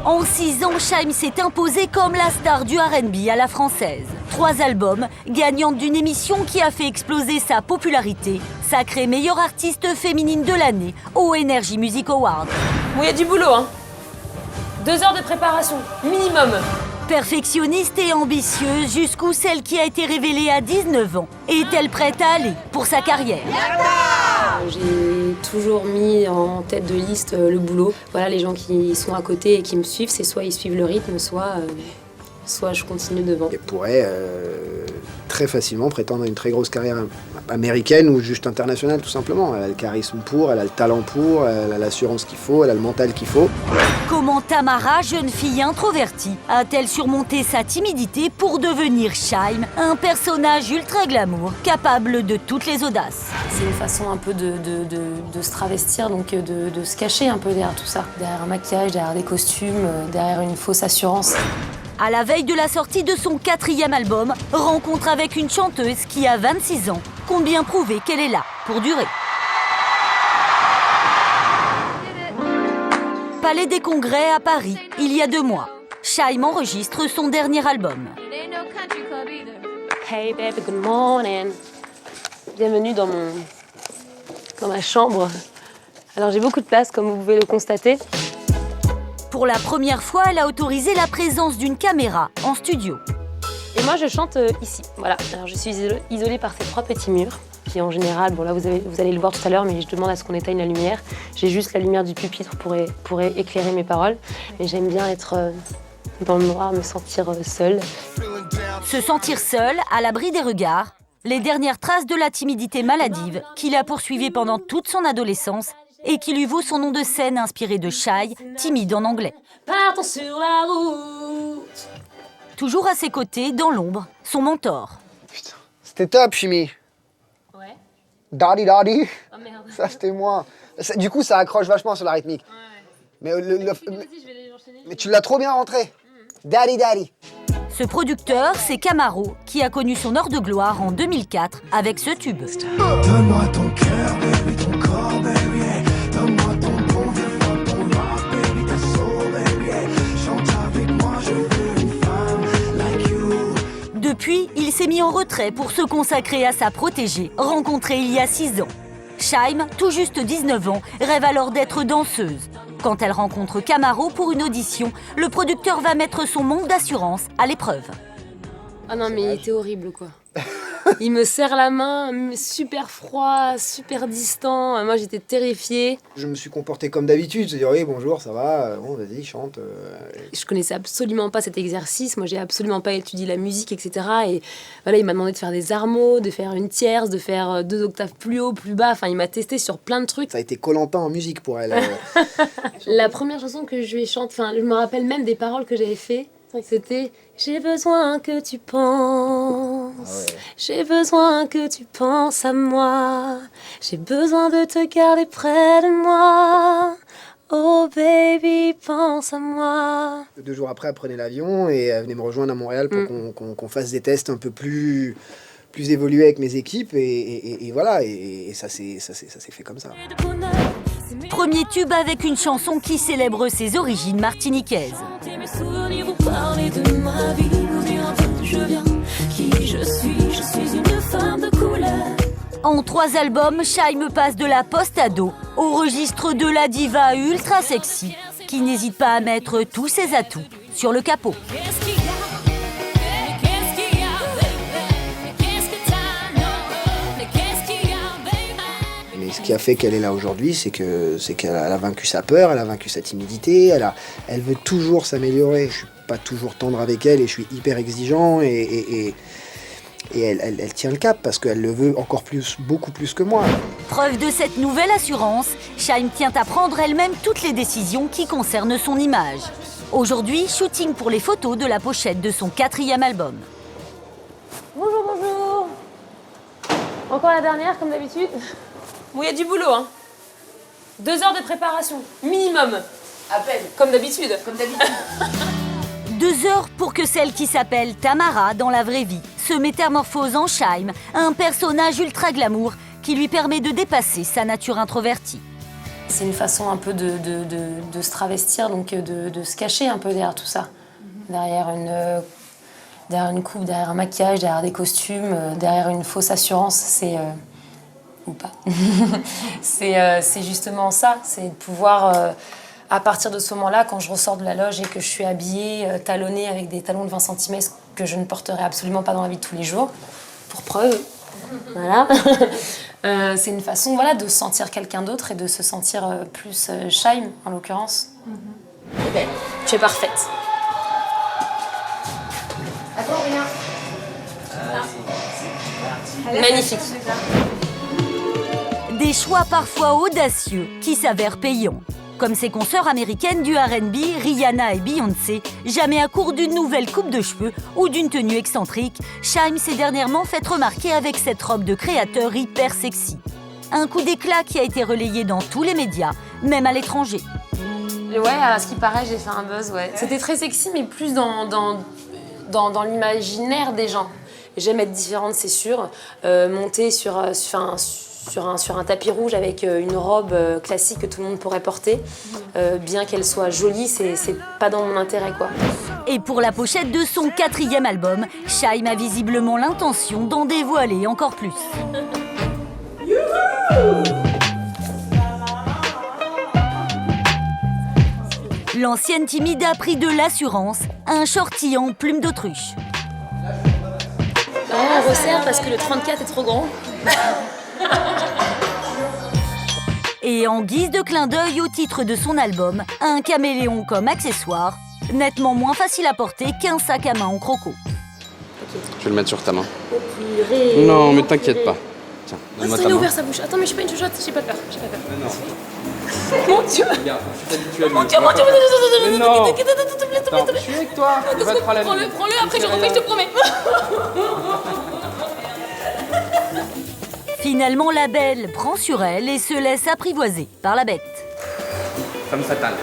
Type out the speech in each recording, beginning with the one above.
En 6 ans, Shaim s'est imposée comme la star du R&B à la française. 3 albums, gagnante d'une émission qui a fait exploser sa popularité, sacrée meilleure artiste féminine de l'année au Energy Music Awards. Bon, il y a du boulot, hein. 2 heures de préparation, minimum. Perfectionniste et ambitieuse, jusqu'où celle qui a été révélée à 19 ans est-elle prête à aller pour sa carrière? J'ai toujours mis en tête de liste le boulot. Voilà, les gens qui sont à côté et qui me suivent, c'est soit ils suivent le rythme, soit je continue devant. Elle pourrait très facilement prétendre à une très grosse carrière américaine ou juste internationale, tout simplement. Elle a le charisme pour, elle a le talent pour, elle a l'assurance qu'il faut, elle a le mental qu'il faut. Comment Tamara, jeune fille introvertie, a-t-elle surmonté sa timidité pour devenir Shaim, un personnage ultra glamour, capable de toutes les audaces? C'est une façon un peu de se travestir, donc de se cacher un peu derrière tout ça. Derrière un maquillage, derrière des costumes, derrière une fausse assurance. À la veille de la sortie de son 4e album, rencontre avec une chanteuse qui a 26 ans. Combien prouver qu'elle est là pour durer? Palais des Congrès à Paris, il y a 2 mois. Shaim enregistre son dernier album. Hey baby, good morning. Bienvenue dans ma chambre. Alors j'ai beaucoup de place, comme vous pouvez le constater. Pour la première fois, elle a autorisé la présence d'une caméra en studio. Et moi, je chante ici. Voilà. Alors, je suis isolée par ces 3 petits murs, qui en général, bon là, vous allez le voir tout à l'heure, mais je demande à ce qu'on éteigne la lumière. J'ai juste la lumière du pupitre pour éclairer mes paroles. Mais j'aime bien être dans le noir, me sentir seule. Se sentir seule, à l'abri des regards, les dernières traces de la timidité maladive qui l'a poursuivie pendant toute son adolescence et qui lui vaut son nom de scène inspiré de Shy, timide en anglais. Partons sur la route. Toujours à ses côtés, dans l'ombre, son mentor. Putain, c'était top, Chimie. Ouais. Daddy, daddy. Oh merde. Ça, c'était moi. Du coup, ça accroche vachement sur la rythmique. Ouais. Mais tu l'as trop bien rentré. Daddy, daddy. Ce producteur, c'est Camaro, qui a connu son heure de gloire en 2004 avec ce tube. Donne-moi ton cœur, baby, ton corps, baby, yeah. Donne-moi ton bon vieux fuck, ton rock, baby, ta soul, baby, yeah. Chante avec moi, je veux une femme like you. Depuis, il s'est mis en retrait pour se consacrer à sa protégée, rencontrée il y a 6 ans. Shaim, tout juste 19 ans, rêve alors d'être danseuse. Quand elle rencontre Camaro pour une audition, le producteur va mettre son manque d'assurance à l'épreuve. Ah non, mais il était horrible, quoi. Il me serre la main, super froid, super distant. Moi, j'étais terrifiée. Je me suis comporté comme d'habitude, c'est-à-dire oui, bonjour, ça va, bon, vas-y, chante. Je connaissais absolument pas cet exercice. Moi, j'ai absolument pas étudié la musique, etc. Et voilà, il m'a demandé de faire des armos, de faire une tierce, de faire 2 octaves plus haut, plus bas. Enfin, il m'a testé sur plein de trucs. Ça a été Koh-Lanta en musique pour elle. La première chanson que je lui ai chantée, enfin, je me rappelle même des paroles que j'avais fait. C'était « J'ai besoin que tu penses, j'ai besoin que tu penses à moi, j'ai besoin de te garder près de moi, oh baby, pense à moi. » 2 jours après, elle prenait l'avion et elle venait me rejoindre à Montréal pour qu'on fasse des tests un peu plus évolués avec mes équipes et voilà, et ça s'est fait comme ça. Premier tube avec une chanson qui célèbre ses origines martiniquaises. En 3 albums, Shaim passe de la post-ado au registre de la diva ultra sexy qui n'hésite pas à mettre tous ses atouts sur le capot. Ce qui a fait qu'elle est là aujourd'hui, c'est qu'elle a vaincu sa peur, elle a vaincu sa timidité, elle veut toujours s'améliorer. Je suis pas toujours tendre avec elle et je suis hyper exigeant et elle tient le cap parce qu'elle le veut encore plus, beaucoup plus que moi. Preuve de cette nouvelle assurance, Shaim tient à prendre elle-même toutes les décisions qui concernent son image. Aujourd'hui, shooting pour les photos de la pochette de son 4e album. Bonjour, bonjour. Encore la dernière, comme d'habitude. Bon, il y a du boulot, hein. 2 heures de préparation, minimum. À peine. Comme d'habitude. Comme d'habitude. 2 heures pour que celle qui s'appelle Tamara dans la vraie vie se métamorphose en Shaim, un personnage ultra glamour qui lui permet de dépasser sa nature introvertie. C'est une façon un peu de se travestir, donc de se cacher un peu derrière tout ça. Derrière une coupe, derrière un maquillage, derrière des costumes, derrière une fausse assurance, ou pas. C'est justement ça, c'est de pouvoir, à partir de ce moment-là, quand je ressors de la loge et que je suis habillée, talonnée avec des talons de 20 cm que je ne porterai absolument pas dans la vie de tous les jours, pour preuve, voilà. C'est une façon, voilà, de se sentir quelqu'un d'autre et de se sentir plus Shaim, en l'occurrence. Eh ben, tu es parfaite. Magnifique. Des choix parfois audacieux qui s'avèrent payants. Comme ses consoeurs américaines du R&B, Rihanna et Beyoncé, jamais à court d'une nouvelle coupe de cheveux ou d'une tenue excentrique, Shaim s'est dernièrement fait remarquer avec cette robe de créateur hyper sexy. Un coup d'éclat qui a été relayé dans tous les médias, même à l'étranger. Ouais, à ce qui paraît, j'ai fait un buzz, ouais. C'était très sexy, mais plus dans l'imaginaire des gens. J'aime être différente, c'est sûr. Monter sur un tapis rouge avec une robe classique que tout le monde pourrait porter, bien qu'elle soit jolie, c'est pas dans mon intérêt, quoi. Et pour la pochette de son 4e album, Shaim a visiblement l'intention d'en dévoiler encore plus. L'ancienne timide a pris de l'assurance, un shorty en plume d'autruche. On resserre parce que le 34 est trop grand. Et en guise de clin d'œil au titre de son album, un caméléon comme accessoire, nettement moins facile à porter qu'un sac à main en croco. Je vais le mettre sur ta main. Oh purée. Non, mais t'inquiète pas. Tiens, Oh, donne-moi ça ta a main. ouvert sa bouche. Attends, mais je suis pas une chuchote, j'ai pas peur. Non. Mon Dieu. Regarde, je suis habitué à lui. Mon Dieu, Mais non. s'il te plaît. Attends, je suis avec toi. Pas de problème. Prends-le, après je refais, je te promets. Finalement, la belle prend sur elle et se laisse apprivoiser par la bête. Femme fatale.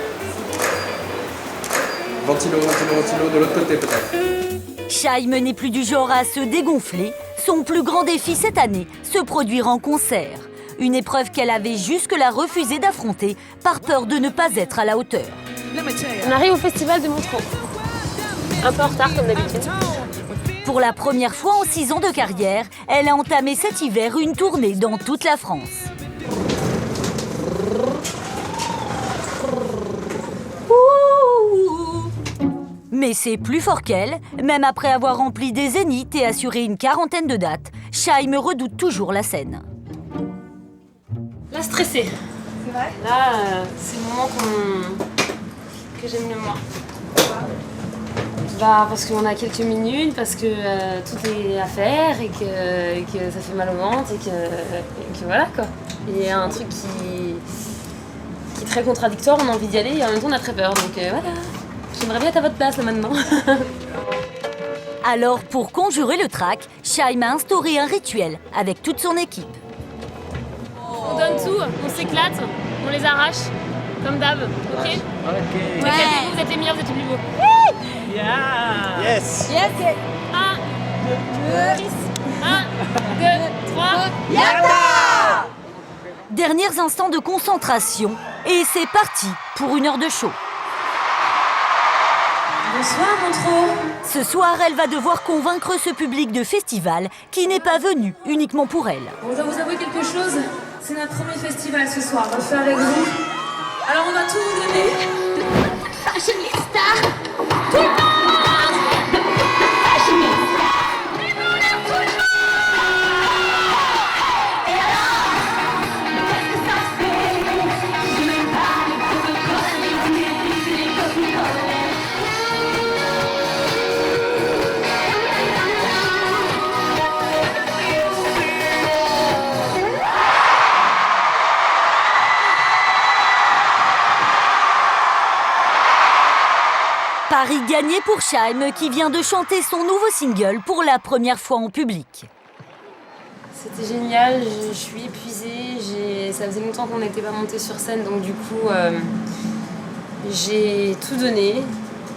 Ventilo, de l'autre côté peut-être. Shaim n'est plus du genre à se dégonfler. Son plus grand défi cette année, se produire en concert. Une épreuve qu'elle avait jusque-là refusé d'affronter par peur de ne pas être à la hauteur. On arrive au festival de Montreux. Un peu en retard comme d'habitude. Pour la première fois en 6 ans de carrière, elle a entamé cet hiver une tournée dans toute la France. Mais c'est plus fort qu'elle. Même après avoir rempli des zéniths et assuré une 40aine de dates, Shaim redoute toujours la scène. Là, stressée. C'est vrai ? Là, c'est le moment que j'aime le moins. Bah, parce qu'on a quelques minutes, parce que tout est à faire et que ça fait mal au ventre et que voilà quoi. Il y a un truc qui est très contradictoire, on a envie d'y aller et en même temps on a très peur. Donc voilà, j'aimerais bien être à votre place là maintenant. Alors pour conjurer le trac, Shaim a instauré un rituel avec toute son équipe. On donne tout, on s'éclate, on les arrache, comme d'hab, ok ? Ok. Éclatez-vous, vous êtes les meilleurs, vous êtes les plus beaux. Yeah. Yes. 1, 2, 3. Derniers instants de concentration et c'est parti pour 1 heure de show. Bonsoir Montreux. Ce soir, elle va devoir convaincre ce public de festival qui n'est pas venu uniquement pour elle. On doit vous avouer quelque chose, c'est notre premier festival ce soir, on le fait avec vous. Alors on va tout vous donner. Paris gagné pour Shaim qui vient de chanter son nouveau single pour la première fois en public. C'était génial, je suis épuisée, ça faisait longtemps qu'on n'était pas monté sur scène, donc du coup j'ai tout donné.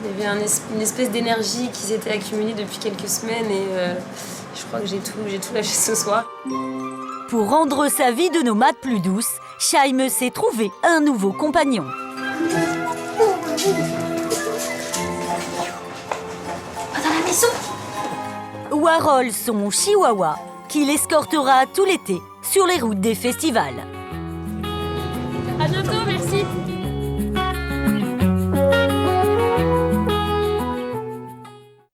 Il y avait une espèce d'énergie qui s'était accumulée depuis quelques semaines et je crois que j'ai tout lâché ce soir. Pour rendre sa vie de nomade plus douce, Chaim s'est trouvé un nouveau compagnon. Dans la maison. Warhol, son chihuahua, qui l'escortera tout l'été sur les routes des festivals. À bientôt, merci.